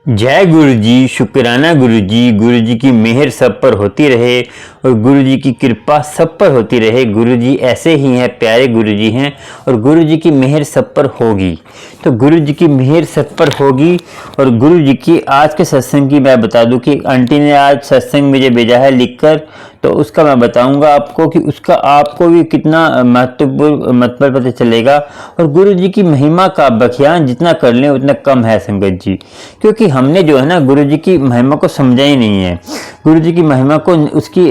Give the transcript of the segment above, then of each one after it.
जय गुरु जी, शुक्राना गुरु जी की मेहर सब पर होती रहे और गुरु जी की कृपा सब पर होती रहे। गुरु जी ऐसे ही हैं, प्यारे गुरु जी हैं और गुरु जी की मेहर सब पर होगी। तो गुरु जी की मेहर सब पर होगी। और गुरु जी की आज के सत्संग की मैं बता दूं कि आंटी ने आज सत्संग मुझे भेजा है लिखकर, तो उसका मैं बताऊंगा आपको कि उसका आपको भी कितना महत्वपूर्ण मतलब पता चलेगा। और गुरु जी की महिमा का बख्यान जितना कर लें उतना कम है संगत जी, क्योंकि हमने जो है ना गुरु जी की महिमा को समझा ही नहीं है। गुरु जी की महिमा को उसकी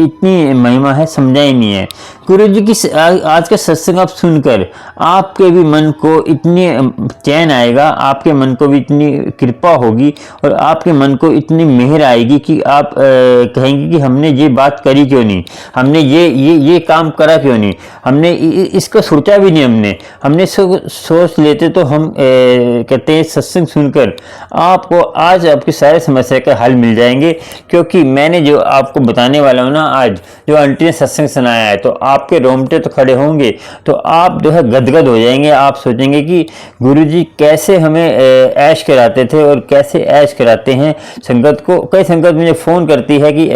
इतनी महिमा है समझा ही नहीं है। गुरु जी की आज का सत्संग आप सुनकर आपके भी मन को इतनी चैन आएगा, आपके मन को भी इतनी कृपा होगी और आपके मन को इतनी मेहर आएगी कि आप कहेंगे कि हमने ये बात करी क्यों नहीं, हमने ये काम करा क्यों नहीं, हमने इसको सोचा भी नहीं। हमने सोच लेते तो हम कहते हैं सत्संग सुनकर आपको आज आपकी सारे समस्या का हल मिल जाएंगे। क्योंकि मैंने जो आपको बताने वाला हूँ ना, आज जो आंटी ने सत्संग सुनाया है, तो आपके रोंगटे तो खड़े होंगे, तो आप जो है गदगद हो जाएंगे। आप सोचेंगे कि गुरुजी कैसे हमें ऐश कराते थे और कैसे ऐश कराते हैं संगत को। कई संगत मुझे फ़ोन करती है कि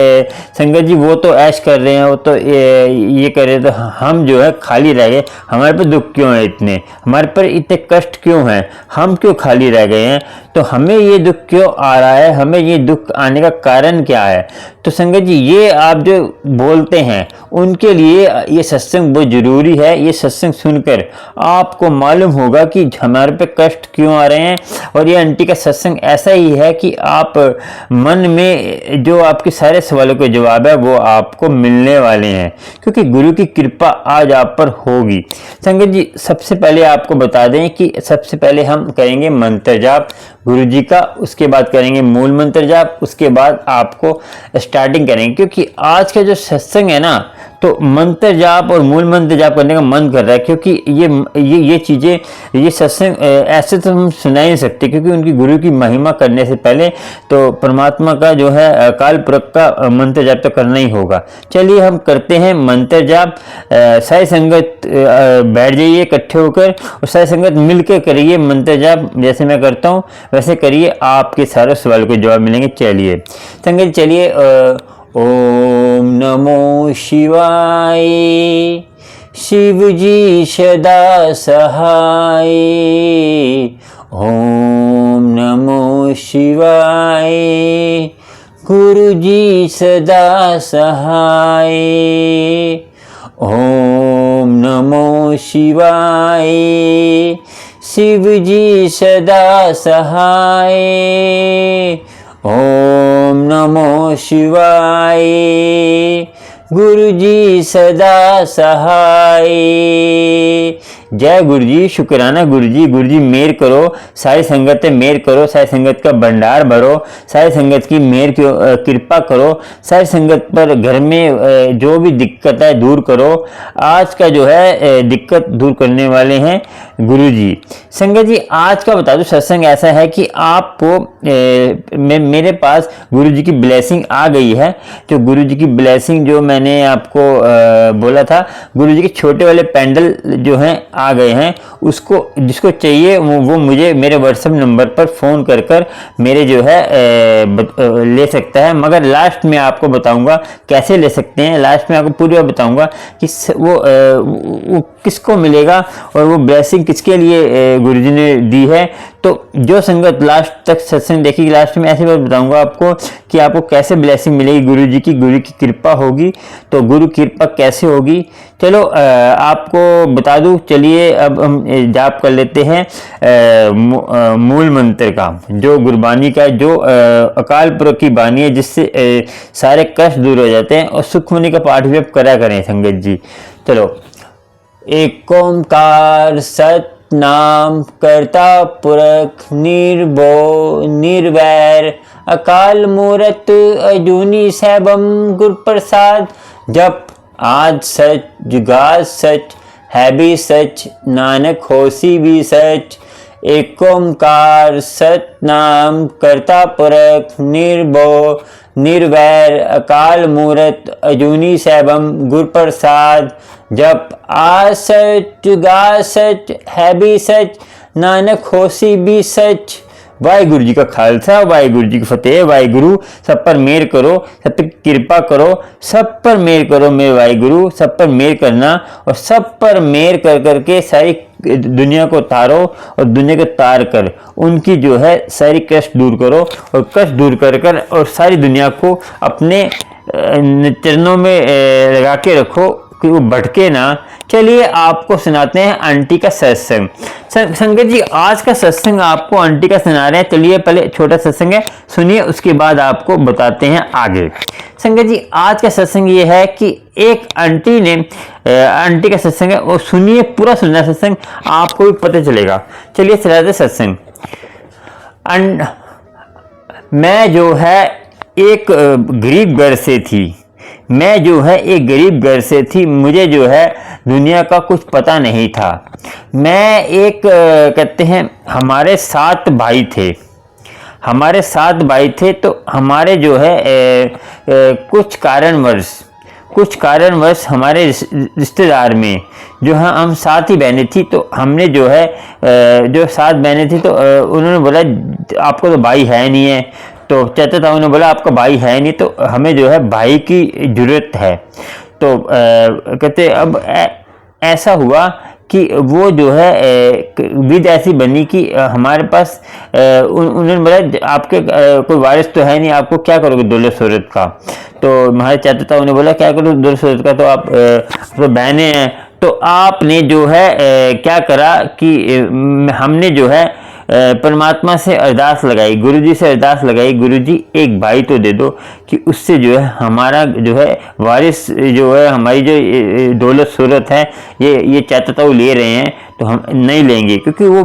संगत जी वो तो ऐश कर रहे हैं, वो तो ये कर रहे हैं, तो हम जो है खाली रह गए। हमारे पर दुख क्यों है इतने, हमारे पर इतने कष्ट क्यों हैं, हम क्यों खाली रह गए हैं, तो हमें ये दुख क्यों आ रहा है, हमें ये दुख आने का कारण क्या है। तो संगत जी ये आप जो बोलते हैं उनके लिए ये सत्संग बहुत ज़रूरी है। ये सत्संग सुनकर आपको मालूम होगा कि हमारे पे कष्ट क्यों आ रहे हैं। और ये आंटी का सत्संग ऐसा ही है कि आप मन में जो आपके सारे सवालों के जवाब है वो आपको मिलने वाले हैं, क्योंकि गुरु की कृपा आज आप पर होगी। संगत जी सबसे पहले आपको बता दें कि सबसे पहले हम करेंगे मंत्र जाप गुरु जी का, उसके बाद करेंगे मूल मंत्र जाप, उसके बाद आपको स्टार्टिंग करेंगे। क्योंकि आज का जो सत्संग है ना, तो मंत्र जाप और मूल मंत्र जाप करने का मन कर रहा है, क्योंकि ये चीज़ें ये सत्संग ऐसे तो हम सुना ही नहीं सकते, क्योंकि उनकी गुरु की महिमा करने से पहले तो परमात्मा का जो है अकाल पुरख का मंत्र जाप तो करना ही होगा। चलिए हम करते हैं मंत्र जाप। सारी संगत बैठ जाइए इकट्ठे होकर और सारी संगत मिलकर करिए मंत्र जाप। जैसे मैं करता हूँ वैसे करिए, आपके सारे सवाल के जवाब मिलेंगे। चलिए संगत चलिए। ओम नमो शिवाय, शिव जी सदा सहाय। ओम नमो शिवाय, गुरु जी सदा सहाय। ओम नमो शिवाय, शिव जी सदा सहाय। ओम नमो शिवाय, गुरु जी सदा सहाय। जय गुरु जी, शुक्राना गुरु जी मेहर करो, सारी संगत मेहर करो, सारी संगत का भंडार भरो, सारी संगत की मेहर की कृपा करो, सारी संगत पर घर में जो भी दिक्कत है दूर करो। आज का जो है दिक्कत दूर करने वाले हैं गुरु जी। संगत जी आज का बता दूं सत्संग ऐसा है कि आपको मेरे पास गुरु जी की ब्लेसिंग आ गई है। जो गुरु जी की ब्लेसिंग जो मैंने आपको बोला था, गुरु जी के छोटे वाले पैंडल जो हैं आ गए हैं। उसको जिसको चाहिए वो मुझे मेरे व्हाट्सएप नंबर पर फ़ोन कर मेरे जो है ले सकता है। मगर लास्ट में आपको बताऊंगा कैसे ले सकते हैं, लास्ट में आपको पूरी बताऊंगा कि वो किसको मिलेगा और वो ब्लेसिंग किसके लिए गुरुजी ने दी है। तो जो संगत लास्ट तक सत्संग देखेगी, लास्ट में ऐसी बात बताऊंगा आपको कि आपको कैसे ब्लेसिंग मिलेगी गुरु की कृपा होगी। तो गुरु कृपा कैसे होगी, चलो आपको बता दूं। चलिए अब हम जाप कर लेते हैं मूल मंत्र का, जो गुरबानी का, जो अकाल पुरख की बानी है, जिससे सारे कष्ट दूर हो जाते हैं। और सुखमनी का पाठ भी आप करा करें संगत जी। चलो एक ओंकार सतनाम करता पुरख निर्भो निर्वैर अकाल मूरत अजूनी सैभम गुर प्रसाद। जप आज सच जुगाद सच है भी सच, नानक होसी भी सच। एक ओंकार सतनाम करता पुरख निर्भो निर्वैर अकाल मूरत अजूनी सैभम गुर प्रसाद। जप आज सच जुगाद सच है भी सच, नानक होसी भी सच। वाहिगुरु जी का खालसा, वाहिगुरु जी की फतेह। वाहिगुरु सब पर मेहर करो, सब पर कृपा करो, सब पर मेहर करो मेरे वाहिगुरु, सब पर मेहर करना और सब पर मेहर कर करके सारी दुनिया को तारो और दुनिया को तार कर उनकी जो है सारी कष्ट दूर करो और कष्ट दूर कर कर और सारी दुनिया को अपने चरणों में लगा के रखो कि वो भटके ना। चलिए आपको सुनाते हैं आंटी का सत्संग। संगत जी आज का सत्संग आपको आंटी का सुना रहे हैं। चलिए पहले छोटा सत्संग है, सुनिए, उसके बाद आपको बताते हैं आगे। संगत जी आज का सत्संग ये है कि एक आंटी ने आंटी का सत्संग है, वो सुनिए, पूरा सुनना सत्संग, आपको भी पता चलेगा। चलिए चलाते सत्संग। मैं जो है एक गरीब घर से थी, मैं जो है एक गरीब घर से थी, मुझे जो है दुनिया का कुछ पता नहीं था। मैं एक कहते हैं हमारे 7 भाई थे, हमारे 7 भाई थे, तो हमारे जो है कुछ कारणवश हमारे रिश्तेदार में जो है हम 7 ही बहनें थी, तो हमने जो है जो 7 बहनें थी तो उन्होंने बोला आपको तो भाई है नहीं है, तो चाचा ताऊ ने बोला आपका भाई है नहीं तो हमें जो है भाई की ज़रूरत है। तो कहते अब ऐसा हुआ कि वो जो है विध ऐसी बनी कि हमारे पास उन्होंने बोला आपके कोई वारिस तो है नहीं, आपको क्या करोगे दौलत शोहरत का। तो हमारे चाचा ताऊ ने बोला क्या करो दौलत शोहरत का, तो आप तो बहनें हैं, तो आपने जो है क्या करा कि हमने जो है परमात्मा से अरदास लगाई, गुरुजी से अरदास लगाई, गुरुजी एक भाई तो दे दो कि उससे जो है हमारा जो है वारिस जो है हमारी जो दौलत शोहरत है ये चाचा ताऊ ले रहे हैं तो हम नहीं लेंगे, क्योंकि वो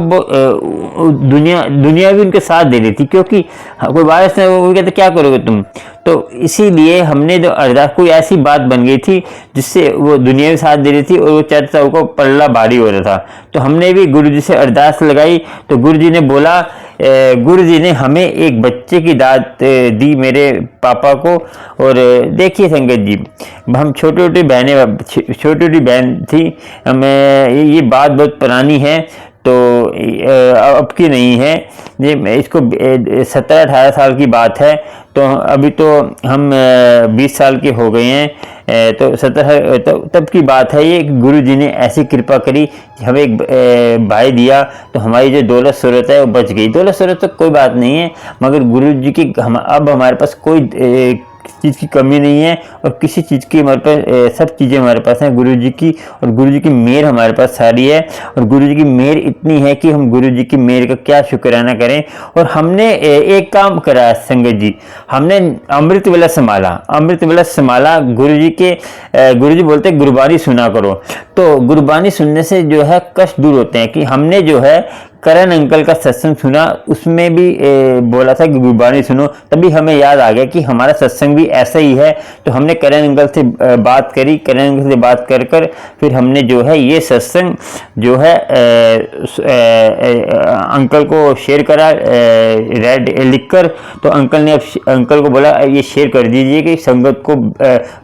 दुनिया भी उनके साथ दे रही थी, क्योंकि कोई वारिस नहीं, वो कहते क्या करोगे तुम। तो इसीलिए हमने जो अरदास, कोई ऐसी बात बन गई थी जिससे वो दुनिया भी साथ दे रही थी और वो चाचा ताऊ को पल्ला भारी हो रहा था। तो हमने भी गुरुजी से अरदास लगाई, तो गुरुजी ने बोला, गुरुजी ने हमें एक बच्चे की दात दी मेरे पापा को। और देखिए संगत जी, हम छोटी छोटी बहन थी, हमें ये बात बहुत पुरानी है, तो अब की नहीं है, ये इसको 17-18 साल की बात है। तो अभी तो हम 20 साल के हो गए हैं, तो 17 तब की बात है ये। गुरुजी ने ऐसी कृपा करी कि हमें एक भाई दिया, तो हमारी जो दौलत शोहरत है वो बच गई। दौलत शोहरत तो कोई बात नहीं है, मगर गुरुजी की अब हमारे पास कोई चीज़ की कमी नहीं है और किसी चीज़ की हमारे पास सब चीज़ें हमारे पास हैं गुरुजी की, और गुरुजी की मेहर हमारे पास सारी है। और गुरुजी की मेहर इतनी है कि हम गुरुजी की मेहर का क्या शुक्राना करें। और हमने एक काम करा संगत जी, हमने अमृत वेला संभाला। गुरुजी बोलते गुरबानी सुना करो, तो गुरबानी सुनने से जो है कष्ट दूर होते हैं। कि हमने जो है करण अंकल का सत्संग सुना, उसमें भी बोला था कि गुरबानी सुनो, तभी हमें याद आ गया कि हमारा सत्संग भी ऐसा ही है। तो हमने करण अंकल से बात करी, करण अंकल से बात कर कर फिर हमने जो है ये सत्संग जो है अंकल को शेयर करा लिख कर। तो अंकल ने अंकल को बोला ये शेयर कर दीजिए कि संगत को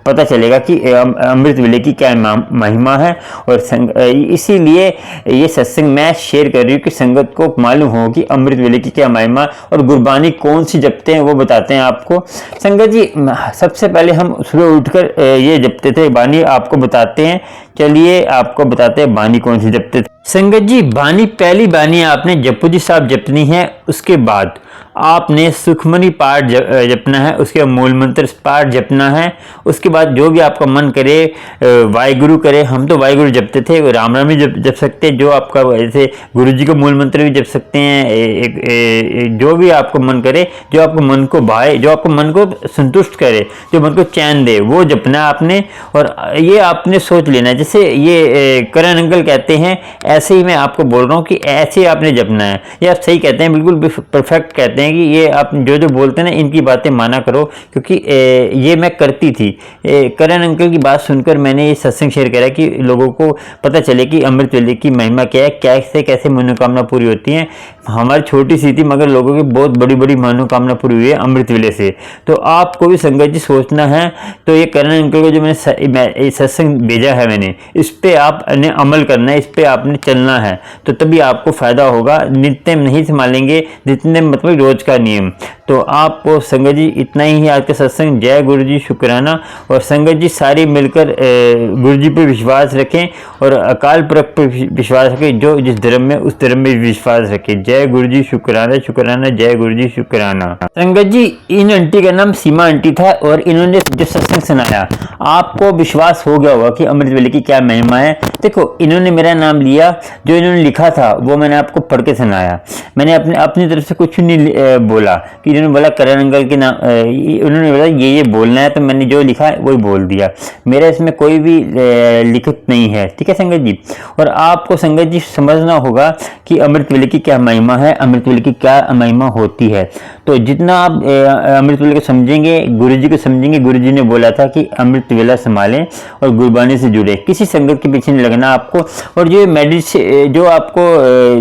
पता चलेगा कि अमृत वेले की क्या महिमा है। और इसीलिए ये सत्संग मैं शेयर कर रही हूँ कि संगत को मालूम हो कि अमृत वेले की क्या महिमा, और गुरबानी कौन सी जपते हैं वो बताते हैं आपको। संगत जी सबसे पहले हम सुबह उठकर ये जपते थे बानी, आपको बताते हैं। चलिए आपको बताते हैं बानी कौन सी जपते थे। संगत जी बानी, पहली बानी आपने जपुजी साहब जपनी है, उसके बाद आपने सुखमनी पाठ जपना है, उसके बाद मूल मंत्र पाठ जपना है। उसके बाद जो भी आपका मन करे वाहिगुरु करे, हम तो वाहिगुरु जपते थे, राम राम भी जप सकते हैं, जो आपका ऐसे गुरु जी का मूल मंत्र भी जप सकते हैं। जो भी आपको मन करे, जो आपको मन को भाए, जो आपको मन को संतुष्ट करे, जो मन को चैन दे, वो जपना आपने। और ये आपने सोच लेना, जैसे ये करण अंकल कहते हैं ऐसे ही मैं आपको बोल रहा हूँ कि ऐसे आपने जपना है। ये आप सही कहते हैं, बिल्कुल परफेक्ट कहते हैं कि ये आप जो बोलते हैं ना इनकी बातें माना करो, क्योंकि ये मैं करती थी। करण अंकल की बात सुनकर मैंने ये सत्संग शेयर करा कि लोगों को पता चले कि अमृत वेले की महिमा क्या है, कैसे कैसे मनोकामना पूरी होती हैं। हमारी छोटी सी थी मगर लोगों की बहुत बड़ी बड़ी मनोकामना पूरी हुई है अमृत वेले से। तो आपको भी संगत जी सोचना है। तो ये करण अंकल को जो मैंने सत्संग भेजा है मैंने, हैं, इस पे आपने अमल करना है, इस पे आपने चलना है, तो तभी आपको फ़ायदा होगा। नित्य नहीं संभालेंगे जितने मतलब रोज का नियम। तो आपको संगत जी इतना ही है आज का सत्संग। जय गुरु जी, शुक्राना। और संगत जी सारी मिलकर गुरु जी पे विश्वास रखें और अकाल पुरख पे विश्वास रखें, जो जिस धर्म में उस धर्म में विश्वास रखें। जय गुरु जी, शुक्राना शुक्राना। जय गुरु जी, शुक्राना। संगत जी इन आंटी का नाम सीमा आंटी था और इन्होंने जो सत्संग सुनाया, आपको विश्वास हो गया होगा कि अमृत वेले की क्या महिमा है। देखो इन्होंने मेरा नाम लिया, जो इन्होंने लिखा था वो मैंने आपको पढ़ के सुनाया। मैंने अपनी तरफ से कुछ नहीं बोला कि इन्होंने बोला करण अंकल के नाम, उन्होंने बोला ये बोलना है, तो मैंने जो लिखा है वही बोल दिया। मेरा इसमें कोई भी लिखित नहीं है, ठीक है संगत जी। और आपको संगत जी समझना होगा कि अमृत वेले की क्या महिमा है, अमृत वेले की क्या महिमा होती है। तो जितना आप अमृत वेले को समझेंगे, गुरु जी को समझेंगे, गुरु जी ने बोला था कि अमृत वेला संभालें और गुरबानी से जुड़े, किसी संगत के पीछे नहीं लगना आपको। और जो आपको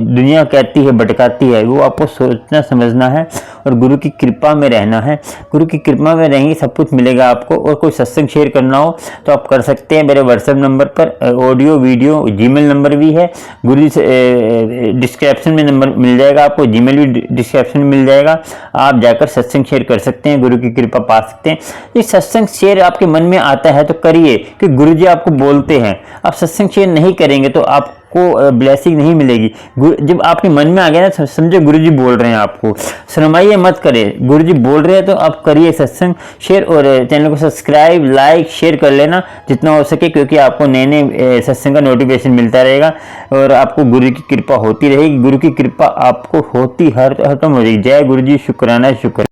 दुनिया कहती है, भटकाती है, वो आपको सोचना समझना है और गुरु की कृपा में रहना है। गुरु की कृपा में रहेंगे सब कुछ मिलेगा आपको। और कोई सत्संग शेयर करना हो तो आप कर सकते हैं मेरे व्हाट्सएप नंबर पर, ऑडियो वीडियो जीमेल नंबर भी है, गुरु जी से डिस्क्रिप्शन में नंबर मिल जाएगा आपको, जीमेल भी डिस्क्रिप्शन में मिल जाएगा। आप जाकर सत्संग शेयर कर सकते हैं, गुरु की कृपा पा सकते हैं। ये सत्संग शेयर आपके मन में आता है तो करिए, कि गुरु जी आपको बोलते हैं। आप सत्संग शेयर नहीं करेंगे तो आपको ब्लेसिंग नहीं मिलेगी। जब आपके मन में आ गया ना, समझो गुरु जी बोल रहे हैं आपको, शर्माइए मत करें। गुरु जी बोल रहे हैं तो आप करिए सत्संग शेयर, और चैनल को सब्सक्राइब लाइक शेयर कर लेना जितना हो सके, क्योंकि आपको नए नए सत्संग का नोटिफिकेशन मिलता रहेगा और आपको गुरु की कृपा होती रहेगी। गुरु की कृपा आपको होती हर खत्म हो जाएगी। जय गुरु जी, शुक्राना शुक्र।